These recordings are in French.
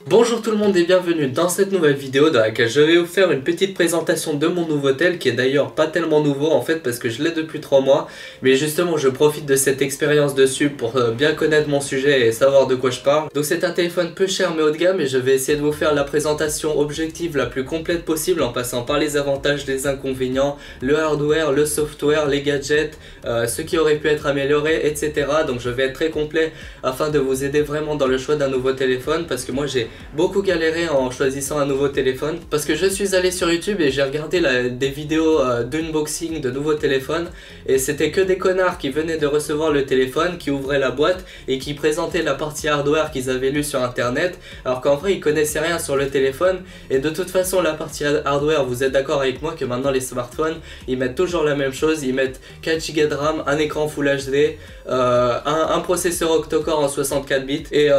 Bonjour tout le monde et bienvenue dans cette nouvelle vidéo dans laquelle je vais vous faire une petite présentation de mon nouveau tel qui est d'ailleurs pas tellement nouveau en fait parce que je l'ai depuis 3 mois, mais justement je profite de cette expérience dessus pour bien connaître mon sujet et savoir de quoi je parle. Donc c'est un téléphone peu cher mais haut de gamme et je vais essayer de vous faire la présentation objective la plus complète possible en passant par les avantages, les inconvénients, le hardware, le software, les gadgets, ce qui aurait pu être amélioré, etc. Donc je vais être très complet afin de vous aider vraiment dans le choix d'un nouveau téléphone parce que moi j'ai beaucoup galéré en choisissant un nouveau téléphone parce que je suis allé sur YouTube et j'ai regardé des vidéos d'unboxing de nouveaux téléphones et c'était que des connards qui venaient de recevoir le téléphone, qui ouvraient la boîte et qui présentaient la partie hardware qu'ils avaient lue sur internet alors qu'en vrai ils connaissaient rien sur le téléphone. Et de toute façon la partie hardware, vous êtes d'accord avec moi que maintenant les smartphones ils mettent toujours la même chose, ils mettent 4 Go de RAM, un écran Full HD, un processeur octa-core en 64 bits et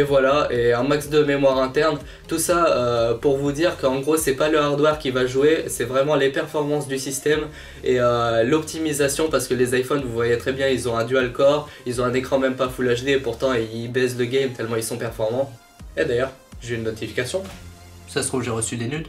voilà, et un max de mémoire interne. Tout ça pour vous dire qu'en gros c'est pas le hardware qui va jouer, c'est vraiment les performances du système et l'optimisation, parce que les iPhones vous voyez très bien ils ont un dual core, ils ont un écran même pas Full HD et pourtant ils baissent le game tellement ils sont performants. Et d'ailleurs j'ai une notification. Ça se trouve j'ai reçu des nudes.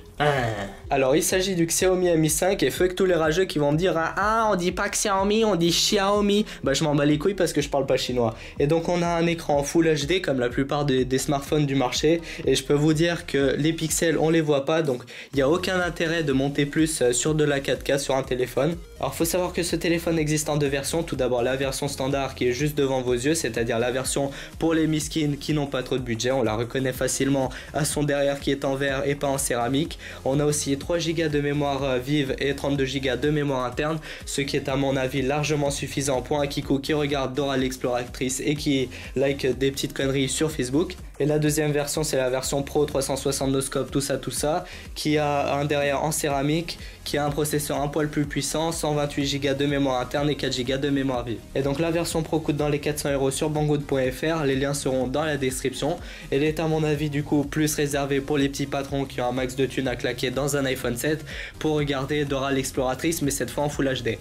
Alors il s'agit du Xiaomi Mi 5 et fuck tous les rageux qui vont me dire ah on dit pas Xiaomi, on dit Xiaomi. Bah je m'en bats les couilles parce que je parle pas chinois. Et donc on a un écran Full HD comme la plupart des smartphones du marché. Et je peux vous dire que les pixels on les voit pas, donc il n'y a aucun intérêt de monter plus sur de la 4K sur un téléphone. Alors faut savoir que ce téléphone existe en deux versions. Tout d'abord la version standard qui est juste devant vos yeux, c'est-à-dire la version pour les miskins qui n'ont pas trop de budget. On la reconnaît facilement à son derrière qui est en verre et pas en céramique. On a aussi 3 Go de mémoire vive et 32 Go de mémoire interne, ce qui est à mon avis largement suffisant pour un Kikou qui regarde Dora l'exploratrice et qui like des petites conneries sur Facebook. Et la deuxième version c'est la version Pro 360 no scope, tout ça, qui a un derrière en céramique, qui a un processeur un poil plus puissant, 128 Go de mémoire interne et 4 Go de mémoire vive. Et donc la version Pro coûte dans les 400 € sur banggood.fr, les liens seront dans la description. Elle est à mon avis du coup plus réservée pour les petits patrons qui ont un max de thunes à claquer dans un iPhone 7 pour regarder Dora l'exploratrice, mais cette fois en Full HD.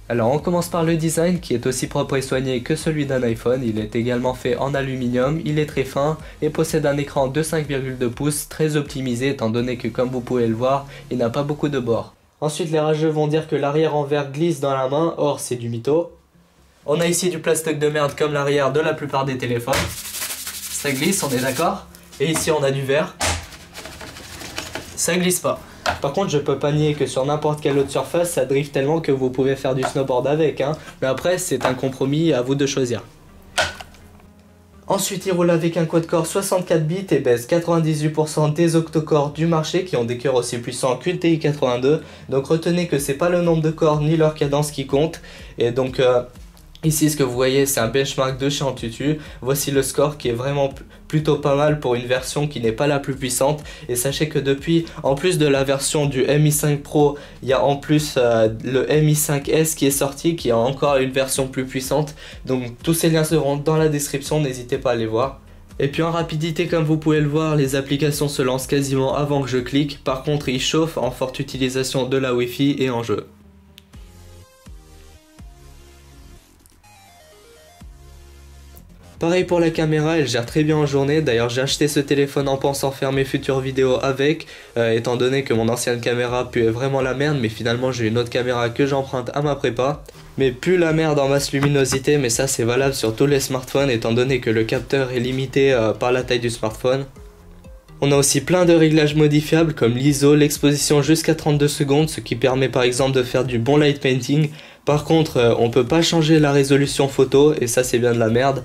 Alors on commence par le design qui est aussi propre et soigné que celui d'un iPhone. Il est également fait en aluminium, il est très fin et possède un écran de 5,2 pouces très optimisé étant donné que comme vous pouvez le voir, il n'a pas beaucoup de bords. Ensuite les rageux vont dire que l'arrière en verre glisse dans la main, or c'est du mytho. On a ici du plastique de merde comme l'arrière de la plupart des téléphones. Ça glisse, on est d'accord. Et ici on a du verre. Ça glisse pas. Par contre je peux pas nier que sur n'importe quelle autre surface ça drift tellement que vous pouvez faire du snowboard avec hein. Mais après c'est un compromis, à vous de choisir. Ensuite il roule avec un quad-core 64 bits et baisse 98% des octa-cores du marché qui ont des cœurs aussi puissants qu'une TI-82. Donc retenez que c'est pas le nombre de corps ni leur cadence qui compte. Et donc ici ce que vous voyez c'est un benchmark de chez Antutu. Voici le score qui est vraiment plutôt pas mal pour une version qui n'est pas la plus puissante. Et sachez que depuis, en plus de la version du Mi 5 Pro, il y a en plus le Mi 5S qui est sorti, qui a encore une version plus puissante. Donc tous ces liens seront dans la description, n'hésitez pas à les voir. Et puis en rapidité, comme vous pouvez le voir, les applications se lancent quasiment avant que je clique. Par contre ils chauffent en forte utilisation de la Wi-Fi et en jeu. Pareil pour la caméra, elle gère très bien en journée. D'ailleurs j'ai acheté ce téléphone en pensant faire mes futures vidéos avec, étant donné que mon ancienne caméra puait vraiment la merde, mais finalement j'ai une autre caméra que j'emprunte à ma prépa. Mais plus la merde en masse luminosité, mais ça c'est valable sur tous les smartphones étant donné que le capteur est limité par la taille du smartphone. On a aussi plein de réglages modifiables comme l'ISO, l'exposition jusqu'à 32 secondes, ce qui permet par exemple de faire du bon light painting. Par contre on peut pas changer la résolution photo et ça c'est bien de la merde.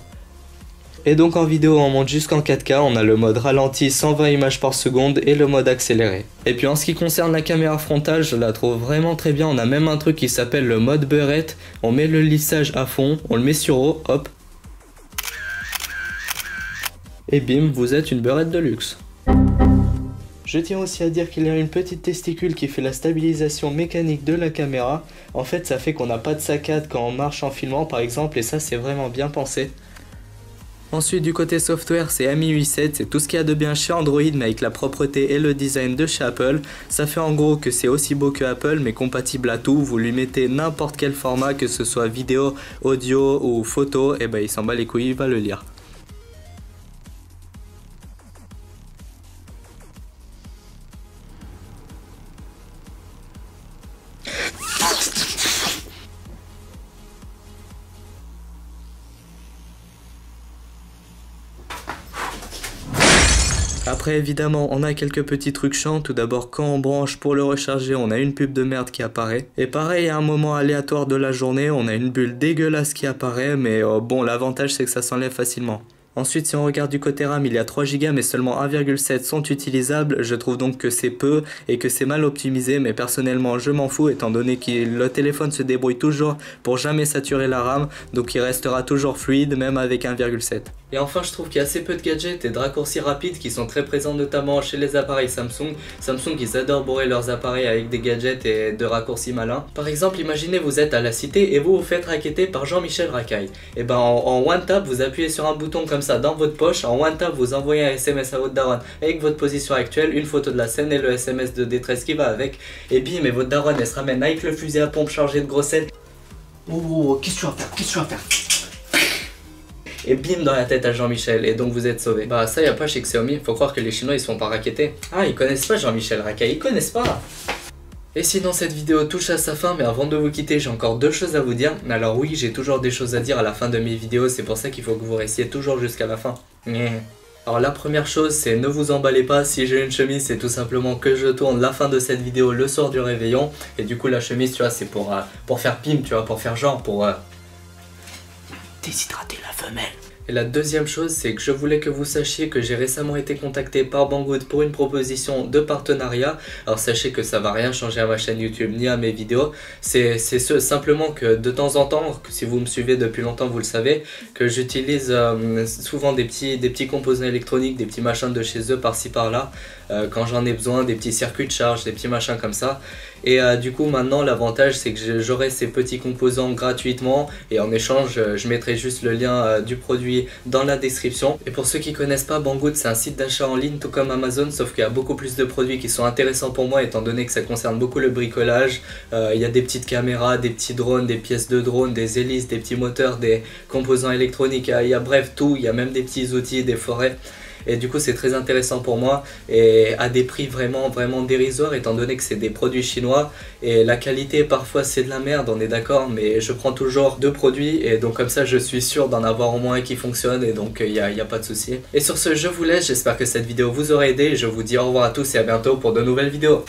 Et donc en vidéo on monte jusqu'en 4K, on a le mode ralenti 120 images par seconde et le mode accéléré. Et puis en ce qui concerne la caméra frontale, je la trouve vraiment très bien, on a même un truc qui s'appelle le mode beurette. On met le lissage à fond, on le met sur haut, hop. Et bim, vous êtes une beurette de luxe. Je tiens aussi à dire qu'il y a une petite testicule qui fait la stabilisation mécanique de la caméra. En fait ça fait qu'on n'a pas de saccade quand on marche en filmant par exemple, et ça c'est vraiment bien pensé. Ensuite du côté software c'est MIUI 7, c'est tout ce qu'il y a de bien chez Android mais avec la propreté et le design de chez Apple. Ça fait en gros que c'est aussi beau que Apple mais compatible à tout, vous lui mettez n'importe quel format que ce soit vidéo, audio ou photo, et ben il s'en bat les couilles, il va le lire. Après évidemment on a quelques petits trucs chiants. Tout d'abord quand on branche pour le recharger, on a une pub de merde qui apparaît. Et pareil à un moment aléatoire de la journée, on a une bulle dégueulasse qui apparaît, mais bon, l'avantage c'est que ça s'enlève facilement. Ensuite, si on regarde du côté RAM, il y a 3 Go mais seulement 1,7 sont utilisables. Je trouve donc que c'est peu et que c'est mal optimisé, mais personnellement je m'en fous étant donné que le téléphone se débrouille toujours pour jamais saturer la RAM, donc il restera toujours fluide même avec 1,7. Et enfin, je trouve qu'il y a assez peu de gadgets et de raccourcis rapides qui sont très présents notamment chez les appareils Samsung. Samsung, ils adorent bourrer leurs appareils avec des gadgets et de raccourcis malins. Par exemple, imaginez vous êtes à la cité et vous vous faites racketter par Jean-Michel Racaille. Et ben en one tap, vous appuyez sur un bouton comme ça dans votre poche, en one tap vous envoyez un SMS à votre daronne avec votre position actuelle, une photo de la scène et le SMS de détresse qui va avec, et bim, et votre daronne elle se ramène avec le fusil à pompe chargé de grossettes. Oh, qu'est-ce que tu vas faire? Qu'est-ce que tu vas faire? Et bim dans la tête à Jean-Michel, et donc vous êtes sauvé. Bah ça y a pas chez Xiaomi, faut croire que les Chinois ils se font pas racketter. Ah, ils connaissent pas Jean-Michel Racaille, ils connaissent pas. Et sinon cette vidéo touche à sa fin, mais avant de vous quitter j'ai encore deux choses à vous dire. Alors oui, j'ai toujours des choses à dire à la fin de mes vidéos, c'est pour ça qu'il faut que vous restiez toujours jusqu'à la fin. Alors la première chose c'est ne vous emballez pas, si j'ai une chemise c'est tout simplement que je tourne la fin de cette vidéo le soir du réveillon. Et du coup la chemise tu vois c'est pour faire pim, tu vois, pour faire genre, pour déshydrater la femelle. Et la deuxième chose, c'est que je voulais que vous sachiez que j'ai récemment été contacté par Banggood pour une proposition de partenariat. Alors sachez que ça va rien changer à ma chaîne YouTube ni à mes vidéos. C'est simplement que de temps en temps, si vous me suivez depuis longtemps vous le savez, que j'utilise souvent des petits composants électroniques, des petits machins de chez eux par-ci par-là. Quand j'en ai besoin, des petits circuits de charge, des petits machins comme ça. Et du coup maintenant l'avantage c'est que j'aurai ces petits composants gratuitement, et en échange je mettrai juste le lien du produit dans la description. Et pour ceux qui connaissent pas, Banggood c'est un site d'achat en ligne tout comme Amazon, sauf qu'il y a beaucoup plus de produits qui sont intéressants pour moi étant donné que ça concerne beaucoup le bricolage. Il y a des petites caméras, des petits drones, des pièces de drone, des hélices, des petits moteurs, des composants électroniques, il y a bref tout, il y a même des petits outils, des forêts. Et du coup c'est très intéressant pour moi et à des prix vraiment dérisoires étant donné que c'est des produits chinois et la qualité parfois c'est de la merde, on est d'accord, mais je prends toujours deux produits et donc comme ça je suis sûr d'en avoir au moins un qui fonctionne, et donc il y a pas de souci. Et sur ce je vous laisse, j'espère que cette vidéo vous aura aidé, je vous dis au revoir à tous et à bientôt pour de nouvelles vidéos.